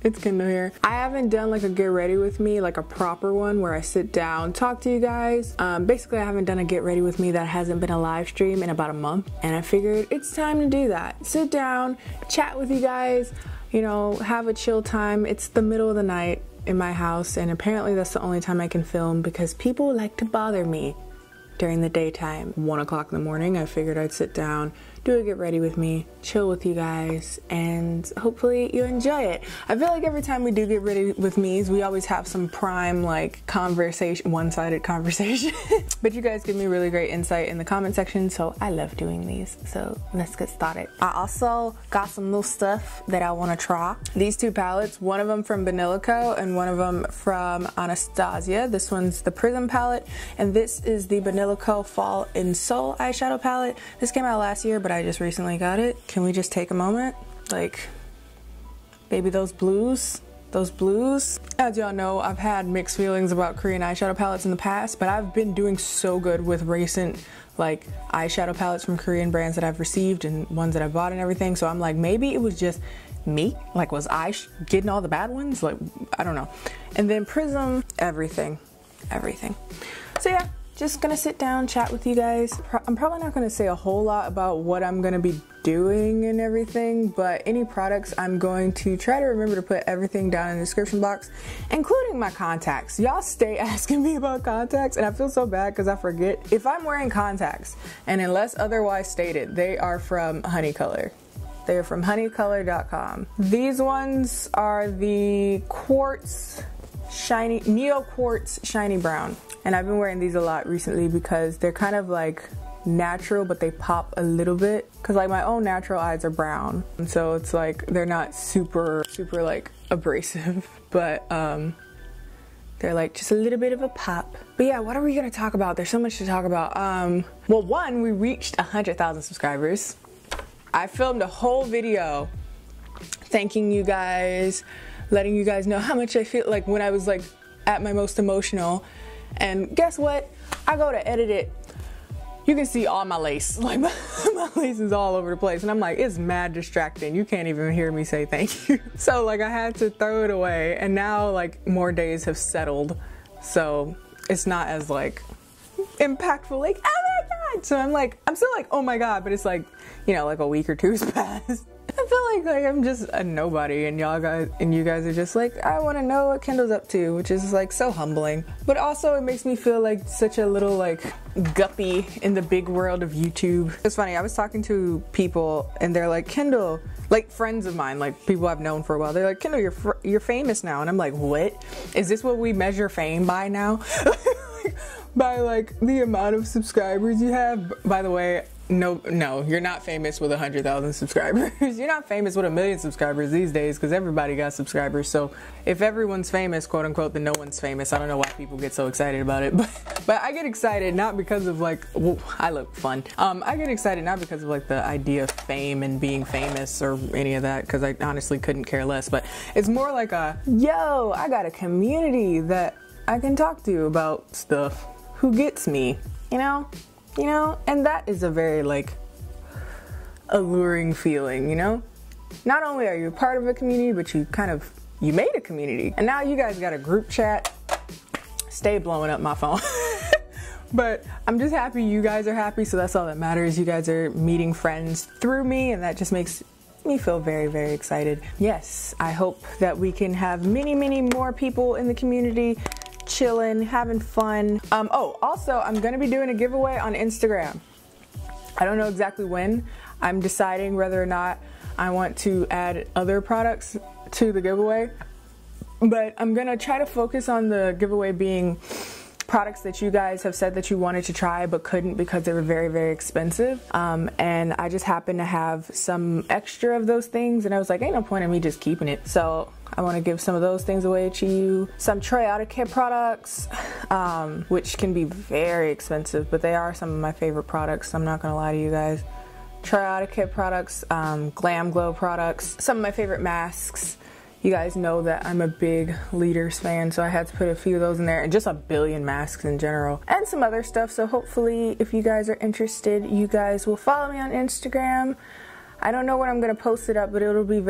It's Kendall here. I haven't done like a get ready with me, like a proper one where I sit down, talk to you guys. Basically I haven't done a get ready with me that hasn't been a live stream in about a month, and I figured it's time to do that. Sit down, chat with you guys, you know, have a chill time. It's the middle of the night in my house, and apparently that's the only time I can film because people like to bother me during the daytime. 1 o'clock in the morning, I figured I'd sit down, do a get ready with me, chill with you guys, and hopefully you enjoy it. I feel like every time we do get ready with me's, we always have some prime like conversation, one-sided conversation. But you guys give me really great insight in the comment section, so I love doing these. So let's get started. I also got some new stuff that I want to try. These two palettes, one of them from Vanilla Co and one of them from Anastasia. This one's the Prism palette, and this is the Vanilla Co Fall in Soul eyeshadow palette. This came out last year, but I just recently got it. Can we just take a moment? Like, baby, those blues. As y'all know, I've had mixed feelings about Korean eyeshadow palettes in the past, but I've been doing so good with recent like eyeshadow palettes from Korean brands that I've received and ones that I've bought and everything. So I'm like, maybe it was just me. Like, was I getting all the bad ones? Like, I don't know. And then Prism, everything. So yeah. Just gonna sit down, chat with you guys. I'm probably not gonna say a whole lot about what I'm gonna be doing and everything, but any products, I'm going to try to remember to put everything down in the description box, including my contacts. Y'all stay asking me about contacts, and I feel so bad because I forget. If I'm wearing contacts, and unless otherwise stated, they are from Honey Color. They are from honeycolor.com. These ones are the quartz shiny, neo quartz shiny brown. And I've been wearing these a lot recently because they're kind of like natural, but they pop a little bit. Cause like my own natural eyes are brown. And so it's like, they're not super like abrasive, but they're like just a little bit of a pop. But yeah, what are we gonna talk about? There's so much to talk about. Well, one, we reached 100,000 subscribers. I filmed a whole video thanking you guys, letting you guys know how much I feel like when I was like at my most emotional. And guess what? I go to edit it. You can see all my lace. Like my lace is all over the place. And I'm like, it's mad distracting. You can't even hear me say thank you. So like I had to throw it away. And now like more days have settled. So it's not as like impactful. Like, oh my God. So I'm still like, oh my God. But it's like, you know, like a week or two's passed. I feel like I'm just a nobody, and you guys are just like, I want to know what Kendall's up to, which is like so humbling. But also it makes me feel like such a little like guppy in the big world of YouTube. It's funny, I was talking to people and they're like, Kendall, like friends of mine, like people I've known for a while, they're like, Kendall, you're famous now. And I'm like, what? Is this what we measure fame by now? By like the amount of subscribers you have? By the way, no, you're not famous with 100,000 subscribers. You're not famous with 1 million subscribers these days because everybody got subscribers. So if everyone's famous, quote unquote, then no one's famous. I don't know why people get so excited about it, but I get excited not because of like, well, I look fun. I get excited not because of like the idea of fame and being famous or any of that, because I honestly couldn't care less. But it's more like a, yo, I got a community that I can talk to about stuff. Who gets me, you know, and that is a very like alluring feeling, you know. Not only are you a part of a community, but you made a community, and now you guys got a group chat. Stay blowing up my phone. But I'm just happy you guys are happy, so that's all that matters. You guys are meeting friends through me, and that just makes me feel very, very excited. Yes, I hope that we can have many more people in the community chilling, having fun. Oh, also, I'm gonna be doing a giveaway on Instagram. I don't know exactly when. I'm deciding whether or not I want to add other products to the giveaway, but I'm gonna try to focus on the giveaway being products that you guys have said that you wanted to try but couldn't because they were very, very expensive. And I just happen to have some extra of those things, and I was like, ain't no point in me just keeping it. So I want to give some of those things away to you. Some Troyatica products, which can be very expensive, but they are some of my favorite products. I'm not gonna lie to you guys. Troyatica products, Glam Glow products, some of my favorite masks. You guys know that I'm a big Leaders fan, so I had to put a few of those in there, and just a billion masks in general, and some other stuff. So hopefully if you guys are interested, you guys will follow me on Instagram. I don't know when I'm gonna post it up, but it'll be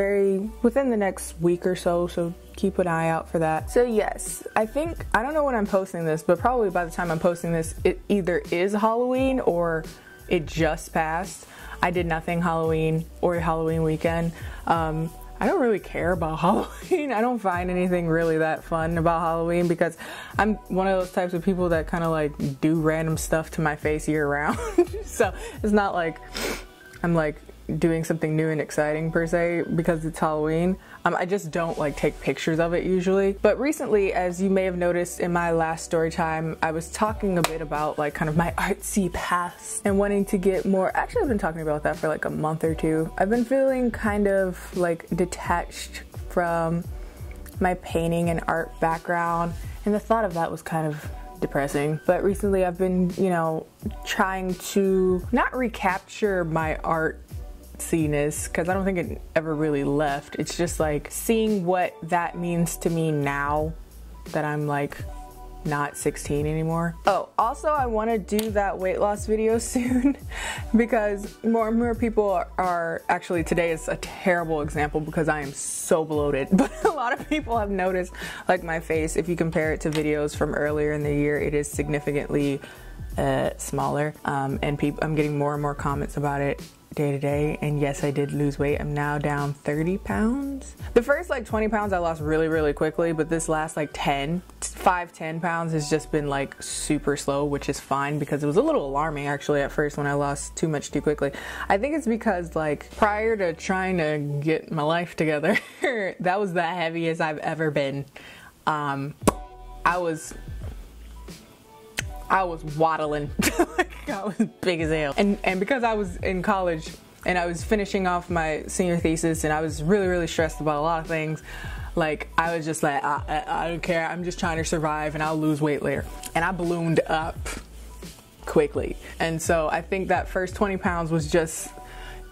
within the next week or so, so keep an eye out for that. So yes, I don't know when I'm posting this, but probably by the time I'm posting this, it either is Halloween or it just passed. I did nothing Halloween or Halloween weekend. I don't really care about Halloween. I don't find anything really that fun about Halloween because I'm one of those types of people that kind of like do random stuff to my face year round. So it's not like I'm like doing something new and exciting per se because it's Halloween. I just don't like take pictures of it usually. But recently, as you may have noticed in my last story time, I was talking a bit about like kind of my artsy past and wanting to get more. Actually, I've been talking about that for like a month or two. I've been feeling kind of like detached from my painting and art background, and the thought of that was kind of depressing. But recently I've been, you know, trying to not recapture my artsiness because I don't think it ever really left. It's just like seeing what that means to me now that I'm like not 16 anymore. Oh, also I want to do that weight loss video soon because more and more people are actually, today is a terrible example because I am so bloated, but a lot of people have noticed like my face, if you compare it to videos from earlier in the year, it is significantly smaller, and I'm getting more and more comments about it day to day. And yes, I did lose weight. I'm now down 30 pounds. The first like 20 pounds I lost really quickly, but this last like 10 pounds has just been like super slow, which is fine because it was a little alarming actually at first when I lost too much too quickly. I think it's because like prior to trying to get my life together, that was the heaviest I've ever been. I was waddling. Like I was big as hell. And because I was in college and I was finishing off my senior thesis and I was really stressed about a lot of things, like I was just like, I don't care, I'm just trying to survive and I'll lose weight later. And I ballooned up quickly. And so I think that first 20 pounds was just,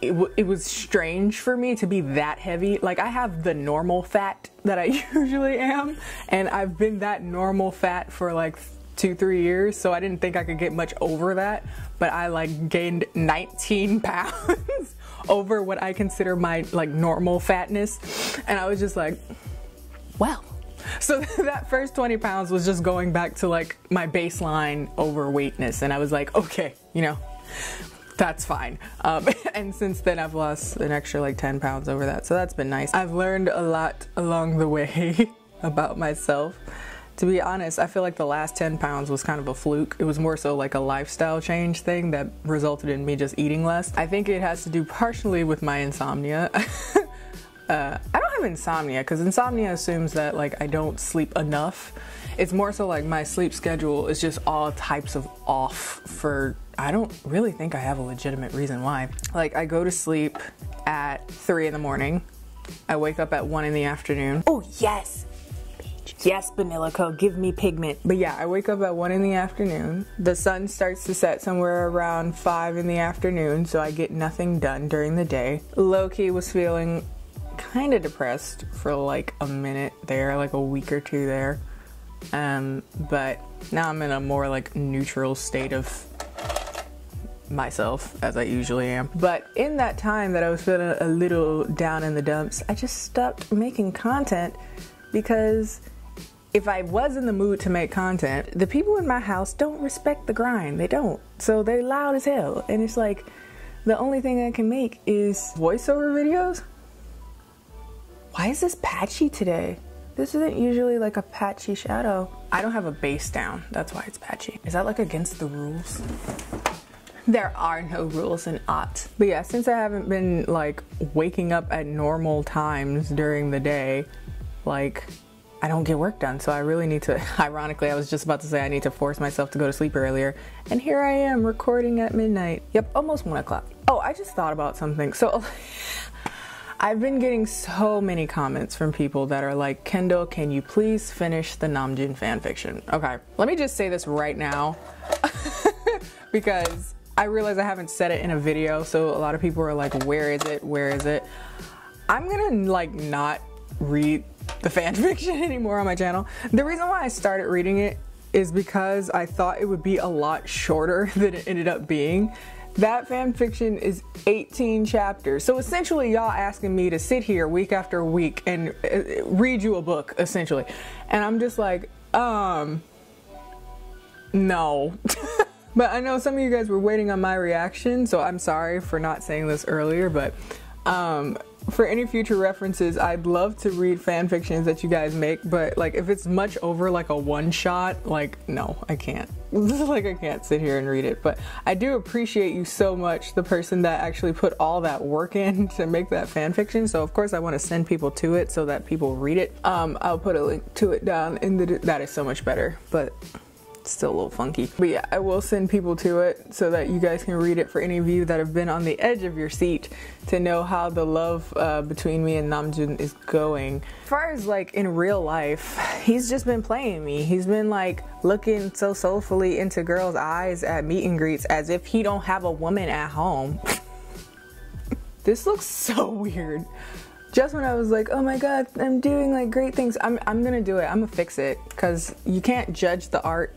it was strange for me to be that heavy. Like I have the normal fat that I usually am, and I've been that normal fat for like 2-3 years, so I didn't think I could get much over that, but I like gained 19 pounds over what I consider my like normal fatness, and I was just like, well. So that first 20 pounds was just going back to like my baseline overweightness, and I was like, okay, you know, that's fine. And since then I've lost an extra like 10 pounds over that, so that's been nice. I've learned a lot along the way about myself. To be honest, I feel like the last 10 pounds was kind of a fluke. It was more so like a lifestyle change thing that resulted in me just eating less. I think it has to do partially with my insomnia. I don't have insomnia because insomnia assumes that like I don't sleep enough. It's more so like my sleep schedule is just all types of off for, I don't really think I have a legitimate reason why. Like I go to sleep at 3 in the morning. I wake up at 1 in the afternoon. Oh yes! Yes, Benilico, give me pigment. But yeah, I wake up at 1 in the afternoon. The sun starts to set somewhere around 5 in the afternoon, so I get nothing done during the day. Low-key was feeling kind of depressed for like a minute there, like a week or two there. But now I'm in a more like neutral state of myself, as I usually am. But in that time that I was feeling a little down in the dumps, I just stopped making content because if I was in the mood to make content, the people in my house don't respect the grind. They don't. So they're loud as hell. And it's like, the only thing I can make is voiceover videos. Why is this patchy today? This isn't usually like a patchy shadow. I don't have a base down. That's why it's patchy. Is that like against the rules? There are no rules in art. But yeah, since I haven't been like waking up at normal times during the day, like I don't get work done, so I really need to, ironically, I was just about to say I need to force myself to go to sleep earlier, and here I am recording at midnight. Yep, almost 1 o'clock. Oh, I just thought about something. So I've been getting so many comments from people that are like, Kendall, can you please finish the Namjoon fanfiction? Okay, let me just say this right now because I realize I haven't said it in a video, so a lot of people are like, where is it? Where is it? I'm gonna like not read the fan fiction anymore on my channel. The reason why I started reading it is because I thought it would be a lot shorter than it ended up being. That fan fiction is 18 chapters. So essentially y'all asking me to sit here week after week and read you a book, essentially. And I'm just like, no. But I know some of you guys were waiting on my reaction, so I'm sorry for not saying this earlier, but for any future references, I'd love to read fan fictions that you guys make, but like if it's much over like a one shot, like no, I can't. Like I can't sit here and read it. But I do appreciate you so much, the person that actually put all that work in to make that fan fiction. So of course I want to send people to it so that people read it. I'll put a link to it down in the that is so much better, but still a little funky. But yeah, I will send people to it so that you guys can read it, for any of you that have been on the edge of your seat to know how the love between me and Namjoon is going. As far as like in real life, he's just been playing me. He's been like looking so soulfully into girls' eyes at meet and greets as if he don't have a woman at home. This looks so weird. Just when I was like, oh my god, I'm doing like great things, I'm gonna do it. I'm gonna fix it, because you can't judge the art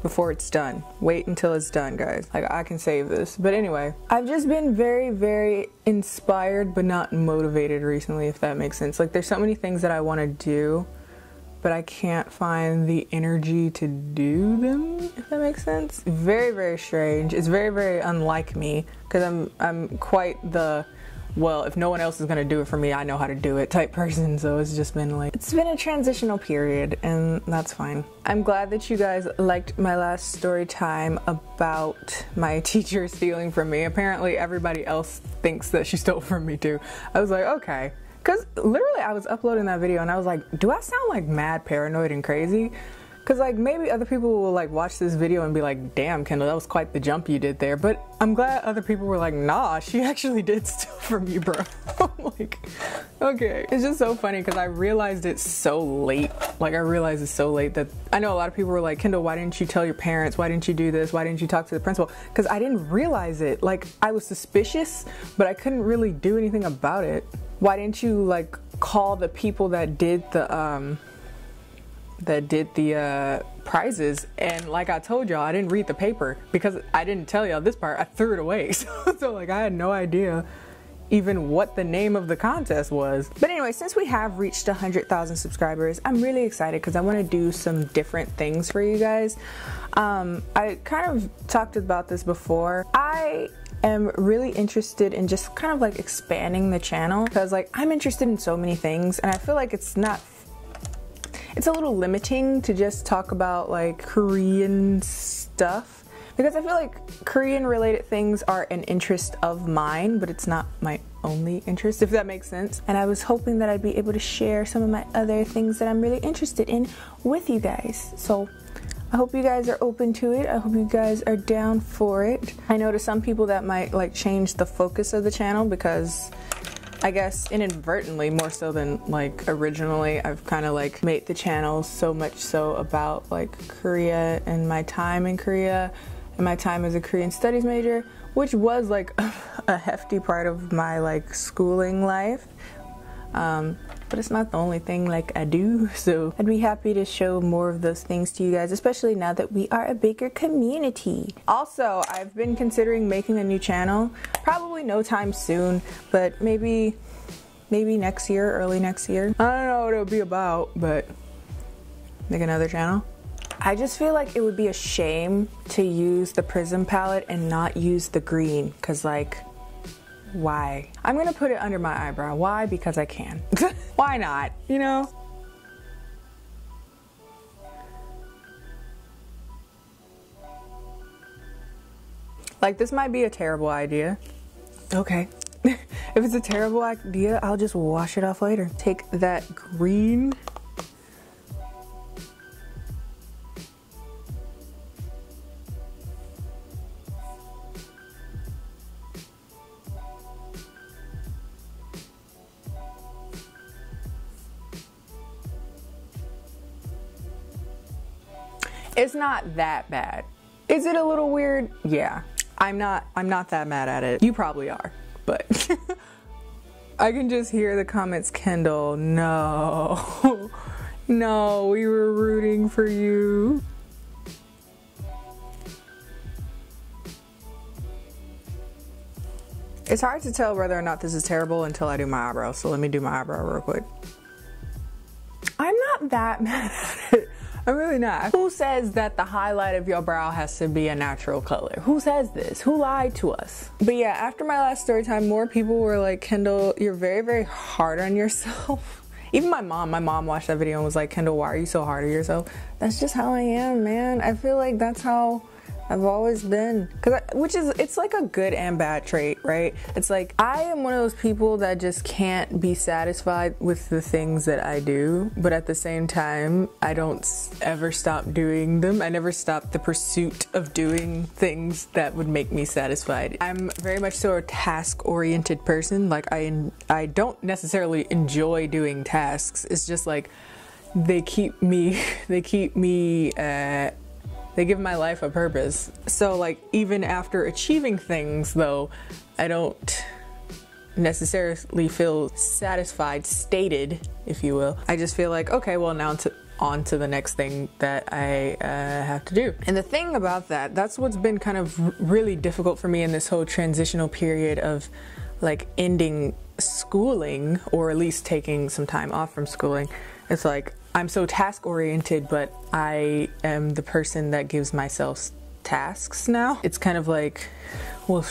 before it's done. Wait until it's done, guys. Like, I can save this. But anyway, I've just been very, very inspired but not motivated recently, if that makes sense. Like, there's so many things that I want to do, but I can't find the energy to do them, if that makes sense. Very, very strange. It's very, very unlike me, because I'm quite the, well, if no one else is gonna do it for me, I know how to do it type person. So it's just been like, it's been a transitional period, and that's fine. I'm glad that you guys liked my last story time about my teacher stealing from me. Apparently everybody else thinks that she stole from me too. I was like, okay. Cause literally I was uploading that video and I was like, do I sound like mad paranoid and crazy? Cause like maybe other people will like watch this video and be like, damn Kendall, that was quite the jump you did there. But I'm glad other people were like, nah, she actually did steal from you, bro. I'm like, okay. It's just so funny because I realized it so late. Like I realized it's so late that I know a lot of people were like, Kendall, why didn't you tell your parents? Why didn't you do this? Why didn't you talk to the principal? Because I didn't realize it. Like I was suspicious, but I couldn't really do anything about it. Why didn't you like call the people that did the prizes? And like I told y'all, I didn't read the paper because I didn't tell y'all this part. I threw it away. So like I had no idea even what the name of the contest was. But anyway, since we have reached 100,000 subscribers, I'm really excited because I want to do some different things for you guys. I kind of talked about this before. I am really interested in just kind of like expanding the channel because like I'm interested in so many things, and I feel like it's a little limiting to just talk about like Korean stuff, because I feel like Korean related things are an interest of mine, but it's not my only interest, if that makes sense. And I was hoping that I'd be able to share some of my other things that I'm really interested in with you guys. So I hope you guys are open to it. I hope you guys are down for it. I know to some people that might like change the focus of the channel, because I guess inadvertently, more so than like originally, I've kind of like made the channel so much so about like Korea and my time in Korea and my time as a Korean studies major, which was like a hefty part of my like schooling life. But it's not the only thing like I do, so I'd be happy to show more of those things to you guys, especially now that we are a bigger community. Also, I've been considering making a new channel, probably no time soon, but maybe next year, early next year. I don't know what it'll be about, but make another channel. I just feel like it would be a shame to use the Prism palette and not use the green, cause like, why? I'm gonna put it under my eyebrow. Why? Because I can. Why not? You know? Like, this might be a terrible idea. Okay. If it's a terrible idea, I'll just wash it off later. Take that green. It's not that bad. Is it a little weird? Yeah. I'm not that mad at it. You probably are, but I can just hear the comments, Kendall, no. No, we were rooting for you. It's hard to tell whether or not this is terrible until I do my eyebrows, so let me do my eyebrow real quick. I'm not that mad at it. I'm really not. Who says that the highlight of your brow has to be a natural color? Who says this? Who lied to us? But yeah, after my last story time, more people were like, Kendall, you're very, very hard on yourself. Even my mom watched that video and was like, Kendall, why are you so hard on yourself? That's just how I am, man. I feel like that's how I've always been. It's like a good and bad trait, right? It's like, I am one of those people that just can't be satisfied with the things that I do, but at the same time, I don't ever stop doing them. I never stop the pursuit of doing things that would make me satisfied. I'm very much so a task-oriented person. Like, I don't necessarily enjoy doing tasks. It's just like, they give my life a purpose. So like, even after achieving things though, I don't necessarily feel satisfied, stated, if you will. I just feel like, okay, well now on to the next thing that I have to do. And the thing about that's what's been kind of really difficult for me in this whole transitional period of like ending schooling, or at least taking some time off from schooling. It's like, I'm so task oriented, but I am the person that gives myself tasks now. It's kind of like, well,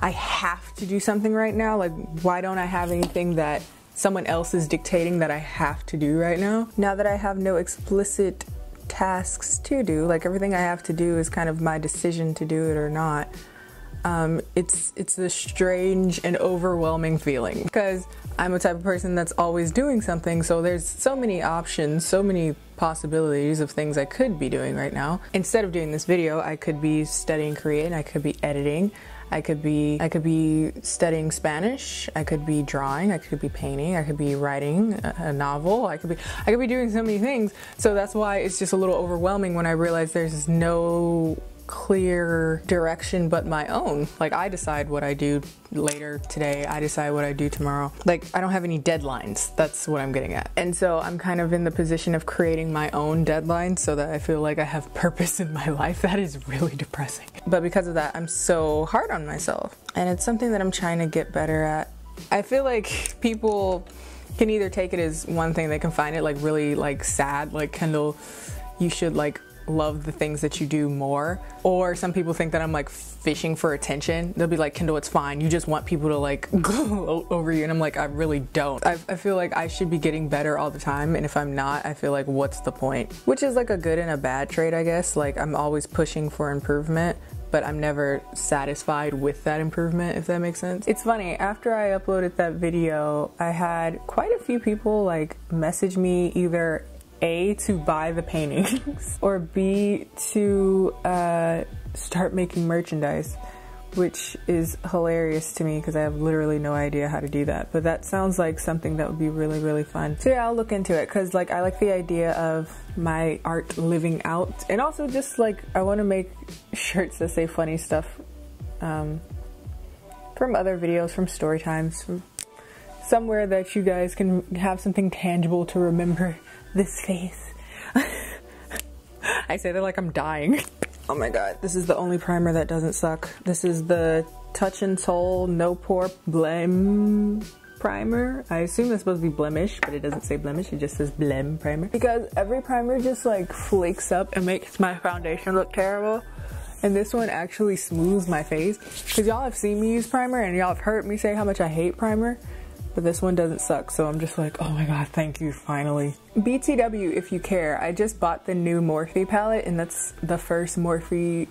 I have to do something right now. Like, why don't I have anything that someone else is dictating that I have to do right now? Now that I have no explicit tasks to do, like everything I have to do is kind of my decision to do it or not. It's this strange and overwhelming feeling, because I'm a type of person that's always doing something, so there's so many options, so many possibilities of things I could be doing right now. Instead of doing this video, I could be studying Korean, I could be editing, I could be studying Spanish, I could be drawing, I could be painting, I could be writing a novel, I could be doing so many things. So that's why it's just a little overwhelming when I realize there's no clear direction but my own. Like, I decide what I do later today, I decide what I do tomorrow. Like, I don't have any deadlines. That's what I'm getting at. And so I'm kind of in the position of creating my own deadlines so that I feel like I have purpose in my life. That is really depressing. But because of that, I'm so hard on myself. And it's something that I'm trying to get better at. I feel like people can either take it as one thing, they can find it like really like sad, like, Kendall, you should like love the things that you do more. Or some people think that I'm like fishing for attention. They'll be like, Kendall, it's fine, you just want people to like gloat over you. And I'm like, I really don't. I feel like I should be getting better all the time, and if I'm not, I feel like, what's the point? Which is like a good and a bad trait, I guess. Like, I'm always pushing for improvement, but I'm never satisfied with that improvement, if that makes sense. It's funny, after I uploaded that video, I had quite a few people like message me, either A, to buy the paintings, or B, to start making merchandise, which is hilarious to me because I have literally no idea how to do that. But that sounds like something that would be really, really fun. So yeah, I'll look into it, because like, I like the idea of my art living out, and also just like, I want to make shirts that say funny stuff from other videos, from story times, from somewhere that you guys can have something tangible to remember this face. I say that like I'm dying. Oh my god, this is the only primer that doesn't suck. This is the Touch and Soul No Pore Blem primer. I assume that's supposed to be blemish, but it doesn't say blemish, it just says blem primer. Because every primer just like flakes up and makes my foundation look terrible. And this one actually smooths my face. Because y'all have seen me use primer, and y'all have heard me say how much I hate primer. But this one doesn't suck, so I'm just like, oh my god, thank you, finally. BTW, if you care, I just bought the new Morphe palette, and that's the first Morphe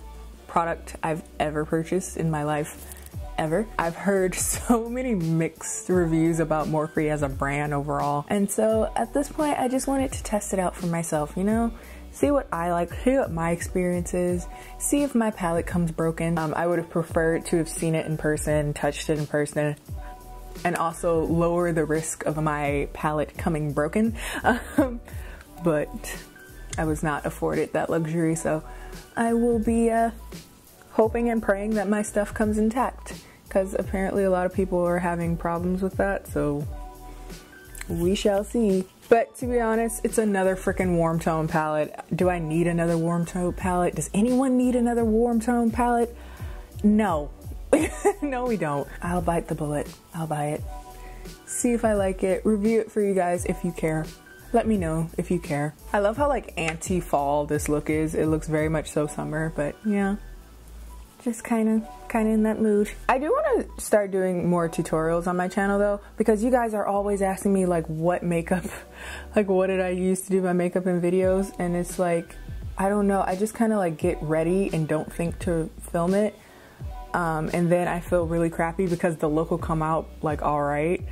product I've ever purchased in my life, ever. I've heard so many mixed reviews about Morphe as a brand overall, and so at this point, I just wanted to test it out for myself, you know? See what I like, see what my experience is, see if my palette comes broken. I would have preferred to have seen it in person, touched it in person, and also lower the risk of my palette coming broken. But I was not afforded that luxury, so I will be hoping and praying that my stuff comes intact, because apparently a lot of people are having problems with that, so we shall see. But to be honest, it's another freaking warm tone palette. Do I need another warm tone palette? Does anyone need another warm tone palette? No. No, we don't. I'll bite the bullet. I'll buy it. See if I like it. Review it for you guys if you care. Let me know if you care. I love how like anti-fall this look is. It looks very much so summer, but yeah. Just kind of in that mood. I do want to start doing more tutorials on my channel though, because you guys are always asking me like what makeup, like what did I use to do my makeup in videos, and it's like, I don't know, I just kind of like get ready and don't think to film it, and then I feel really crappy because the look will come out like alright,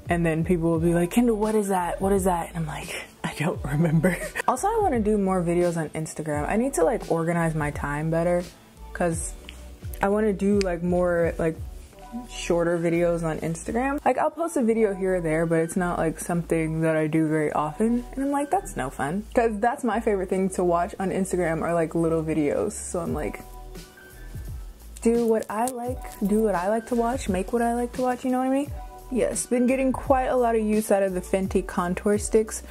and then people will be like, Kendall, what is that? What is that? And I'm like, I don't remember. Also, I want to do more videos on Instagram. I need to like organize my time better, because I want to do like more like shorter videos on Instagram. Like I'll post a video here or there, but it's not like something that I do very often. And I'm like, that's no fun. Because that's my favorite thing to watch on Instagram are like little videos. So I'm like, do what I like to watch, make what I like to watch, you know what I mean? Yes, been getting quite a lot of use out of the Fenty contour sticks.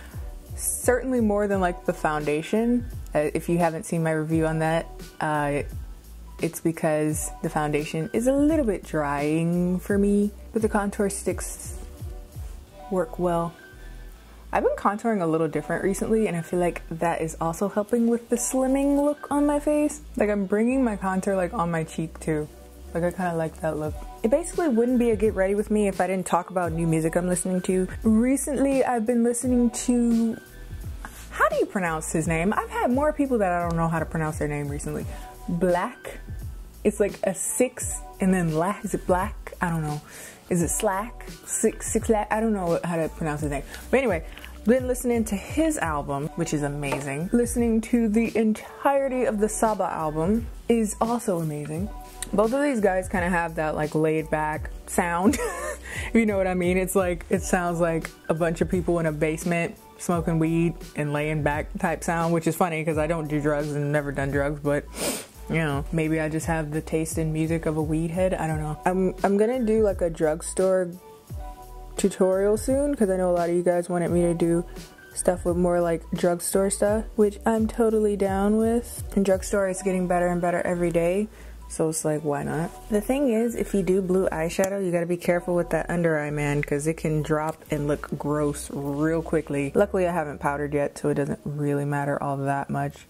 Certainly more than like the foundation. If you haven't seen my review on that, it's because the foundation is a little bit drying for me, but the contour sticks work well. I've been contouring a little different recently, and I feel like that is also helping with the slimming look on my face. Like I'm bringing my contour like on my cheek too. Like I kind of like that look. It basically wouldn't be a get ready with me if I didn't talk about new music I'm listening to. Recently I've been listening to, how do you pronounce his name? I've had more people that I don't know how to pronounce their name recently. Black. It's like a 6 and then lack. Is it black? I don't know. Is it slack? Six lack? I don't know how to pronounce his name. But anyway, been listening to his album, which is amazing. Listening to the entirety of the Saba album is also amazing. Both of these guys kind of have that like laid back sound. You know what I mean? It's like, it sounds like a bunch of people in a basement smoking weed and laying back type sound, which is funny because I don't do drugs and never done drugs, but you know, maybe I just have the taste in music of a weed head. I don't know. I'm gonna do like a drugstore tutorial soon because I know a lot of you guys wanted me to do stuff with more like drugstore stuff, which I'm totally down with. And drugstore is getting better and better every day, so it's like, why not? The thing is, if you do blue eyeshadow, you gotta be careful with that under eye, man, because it can drop and look gross real quickly. Luckily I haven't powdered yet, so it doesn't really matter all that much.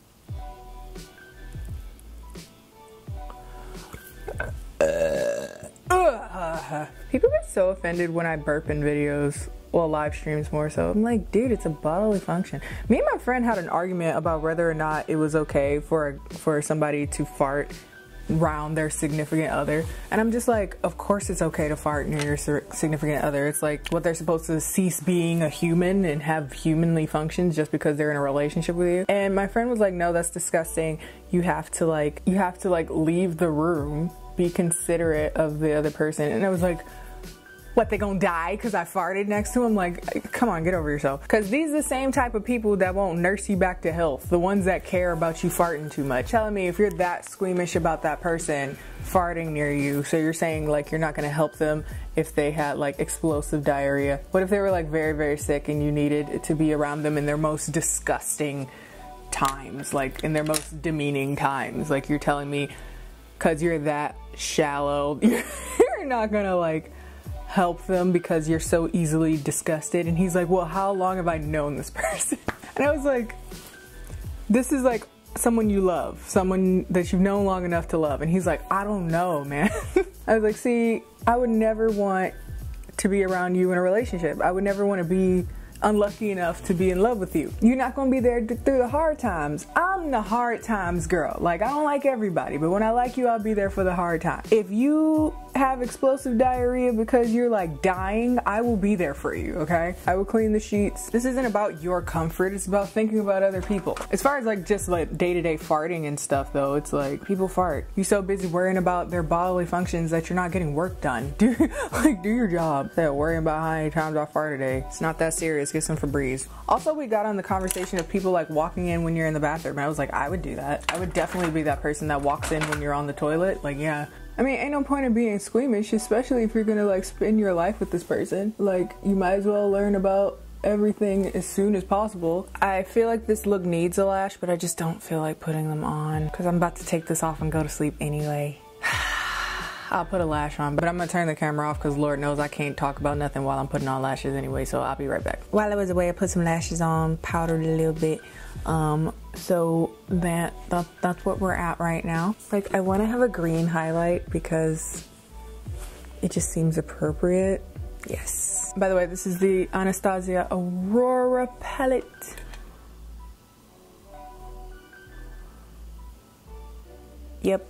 People get so offended when I burp in videos, well, live streams more so. I'm like, dude, it's a bodily function. Me and my friend had an argument about whether or not it was okay for somebody to fart around their significant other, and I'm just like, of course it's okay to fart near your significant other. It's like what they're supposed to cease being a human and have humanly functions just because they're in a relationship with you. And my friend was like, no, that's disgusting. You have to like leave the room, be considerate of the other person. And I was like, what, they gonna die because I farted next to him? Like, come on, get over yourself. Because these are the same type of people that won't nurse you back to health. The ones that care about you farting too much. Telling me if you're that squeamish about that person farting near you, so you're saying like you're not gonna help them if they had like explosive diarrhea. What if they were like very, very sick and you needed to be around them in their most disgusting times, like in their most demeaning times? Like you're telling me because you're that shallow, you're not gonna like help them because you're so easily disgusted. And he's like, well, how long have I known this person? And I was like, this is like someone you love, someone that you've known long enough to love. And he's like, I don't know, man. I was like, see, I would never want to be around you in a relationship. I would never want to be unlucky enough to be in love with you. You're not gonna be there through the hard times. I'm the hard times girl. Like, I don't like everybody, but when I like you, I'll be there for the hard time. If you have explosive diarrhea because you're like dying, I will be there for you, okay? I will clean the sheets. This isn't about your comfort, it's about thinking about other people. As far as like just like day-to-day farting and stuff though, it's like people fart. You're so busy worrying about their bodily functions that you're not getting work done. Do your job. Yeah, worrying about how many times I fart a day. It's not that serious. Get some Febreze. Also, we got on the conversation of people like walking in when you're in the bathroom. I was like, I would do that. I would definitely be that person that walks in when you're on the toilet. Like, yeah. I mean, ain't no point in being squeamish, especially if you're gonna like spend your life with this person. Like, you might as well learn about everything as soon as possible. I feel like this look needs a lash, but I just don't feel like putting them on because I'm about to take this off and go to sleep anyway. I'll put a lash on, but I'm gonna turn the camera off because Lord knows I can't talk about nothing while I'm putting on lashes anyway, so I'll be right back. While I was away, I put some lashes on, powdered a little bit. So that's what we're at right now. Like, I want to have a green highlight because it just seems appropriate. Yes. By the way, this is the Anastasia Aurora palette. Yep.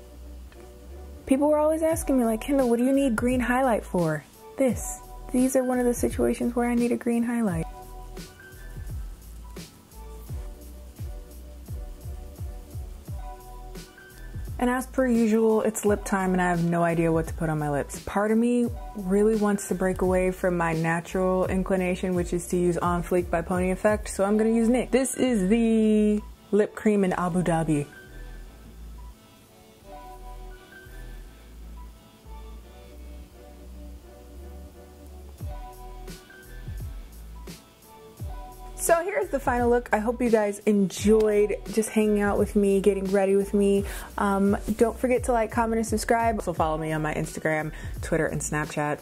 People were always asking me, like, Kendall, what do you need green highlight for? These are one of the situations where I need a green highlight. And as per usual, it's lip time and I have no idea what to put on my lips. Part of me really wants to break away from my natural inclination, which is to use On Fleek by Pony Effect, so I'm gonna use NYX. This is the lip cream in Abu Dhabi. So here's the final look. I hope you guys enjoyed just hanging out with me, getting ready with me. Don't forget to like, comment, and subscribe. Also follow me on my Instagram, Twitter, and Snapchat.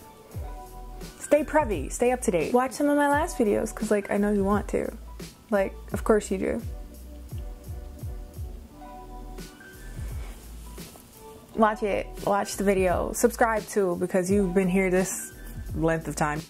Stay prevy, stay up to date. Watch some of my last videos, because like I know you want to. Like, of course you do. Watch it, watch the video. Subscribe too, because you've been here this length of time.